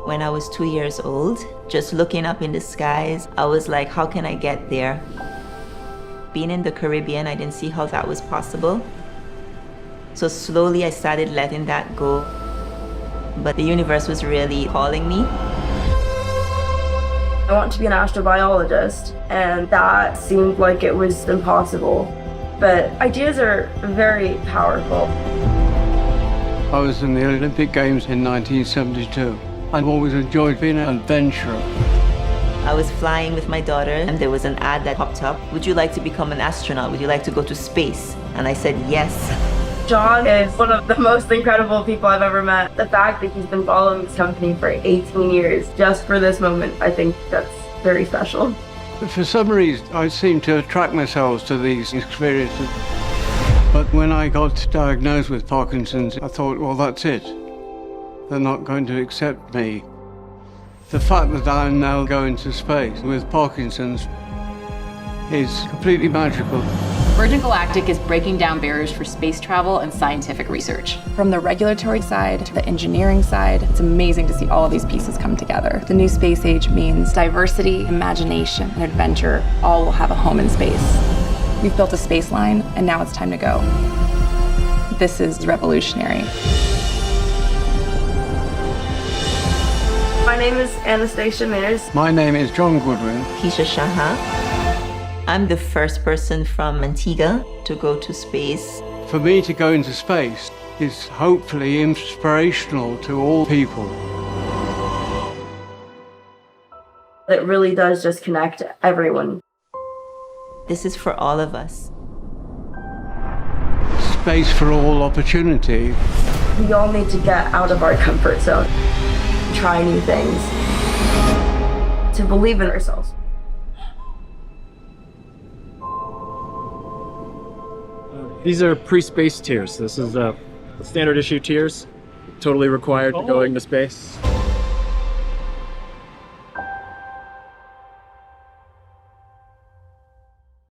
When I was 2 years old, just looking up in the skies, I was like, how can I get there? Being in the Caribbean, I didn't see how that was possible. So slowly I started letting that go. But the universe was really calling me. I want to be an astrobiologist, and that seemed like it was impossible. But ideas are very powerful. I was in the Olympic Games in 1972. I've always enjoyed being an adventurer. I was flying with my daughter and there was an ad that popped up. Would you like to become an astronaut? Would you like to go to space? And I said yes. John is one of the most incredible people I've ever met. The fact that he's been following this company for 18 years just for this moment, I think that's very special. For some reason, I seem to attract myself to these experiences. But when I got diagnosed with Parkinson's, I thought, well, that's it. They're not going to accept me. The fact that I'm now going to space with Parkinson's is completely magical. Virgin Galactic is breaking down barriers for space travel and scientific research. From the regulatory side to the engineering side, it's amazing to see all of these pieces come together. The new space age means diversity, imagination, and adventure all will have a home in space. We've built a space line, and now it's time to go. This is revolutionary. My name is Anastasia Mears. My name is John Goodwin. Keisha Shaha. I'm the first person from Antigua to go to space. For me to go into space is hopefully inspirational to all people. It really does just connect everyone. This is for all of us. Space for all opportunity. We all need to get out of our comfort zone, try new things, to believe in ourselves. These are pre-space tiers. This is standard issue tiers, totally required for going to space.